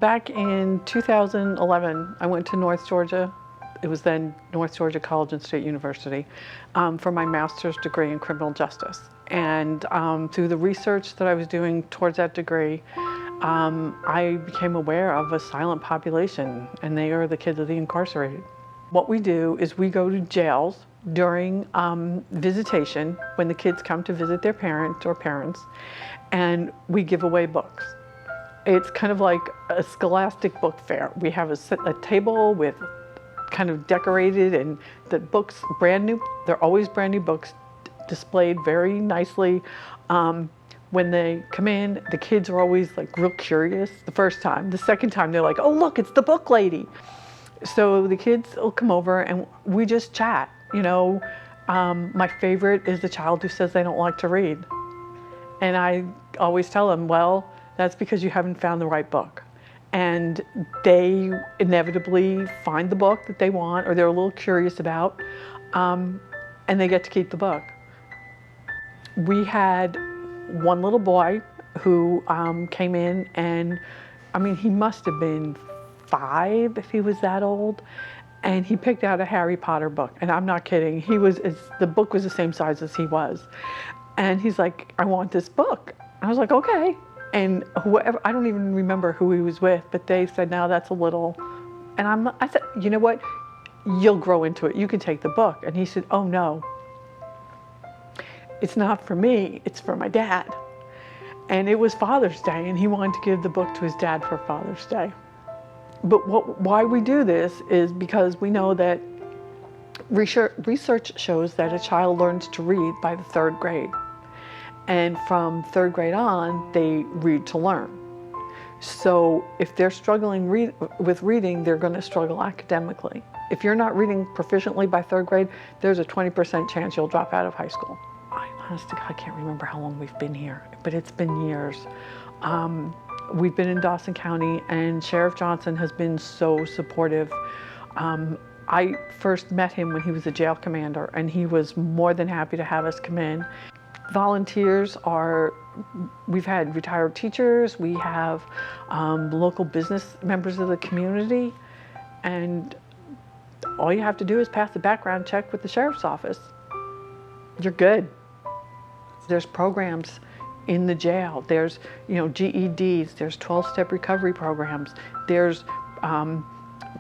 Back in 2011, I went to North Georgia. It was then North Georgia College and State University for my master's degree in criminal justice. And through the research that I was doing towards that degree, I became aware of a silent population, and they are the kids of the incarcerated. What we do is we go to jails during visitation, when the kids come to visit their parents, and we give away books. It's kind of like a scholastic book fair. We have a table with kind of decorated, and the books brand new. They're always brand new books displayed very nicely. When they come in, the kids are always like real curious the first time. The second time they're like, oh look, it's the book lady. So the kids will come over and we just chat. You know, my favorite is the child who says they don't like to read. And I always tell them, well, that's because you haven't found the right book. And they inevitably find the book that they want or they're a little curious about, and they get to keep the book. We had one little boy who came in, and I mean, he must have been 5 if he was that old, and he picked out a Harry Potter book, and I'm not kidding. The book was the same size as he was, and he's like, I want this book. I was like, okay. And whoever, I don't even remember who he was with, but they said, no, that's a little, and I said, you know what, you'll grow into it, you can take the book. And he said, oh no, it's not for me, it's for my dad. And it was Father's Day, and he wanted to give the book to his dad for Father's Day. But why we do this is because we know that research shows that a child learns to read by the 3rd grade. And from 3rd grade on, they read to learn. So if they're struggling with reading, they're going to struggle academically. If you're not reading proficiently by 3rd grade, there's a 20% chance you'll drop out of high school. I honestly, I can't remember how long we've been here, but it's been years. We've been in Dawson County, and Sheriff Johnson has been so supportive. I first met him when he was a jail commander, and he was more than happy to have us come in. Volunteers we've had retired teachers, we have local business members of the community, and all you have to do is pass the background check with the sheriff's office. You're good. There's programs in the jail. There's, you know, GEDs, there's 12-step recovery programs, there's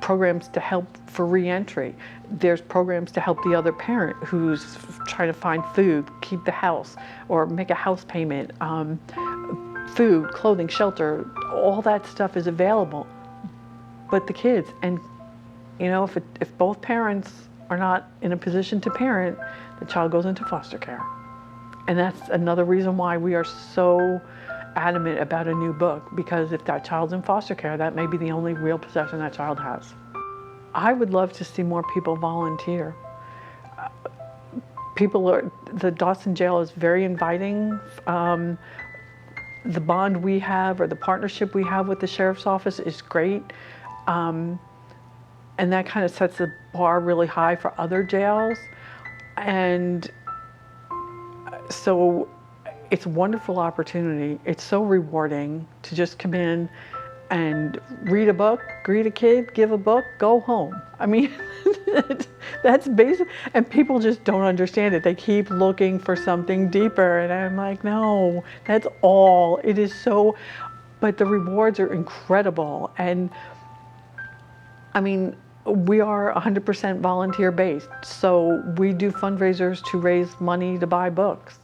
programs to help for re-entry. There's programs to help the other parent who's trying to find food, keep the house, or make a house payment. Food, clothing, shelter, all that stuff is available. But the kids, and you know, if both parents are not in a position to parent, the child goes into foster care. And that's another reason why we are so adamant about a new book, because if that child's in foster care, that may be the only real possession that child has. I would love to see more people volunteer. The Dawson jail is very inviting. The bond we have, or the partnership we have with the sheriff's office, is great. And that kind of sets the bar really high for other jails. And so it's a wonderful opportunity. It's so rewarding to just come in and read a book, greet a kid, give a book, go home. I mean, that's basic, and people just don't understand it. They keep looking for something deeper, and I'm like, no, that's all. It is so, but the rewards are incredible. And I mean, we are 100% volunteer based, so we do fundraisers to raise money to buy books.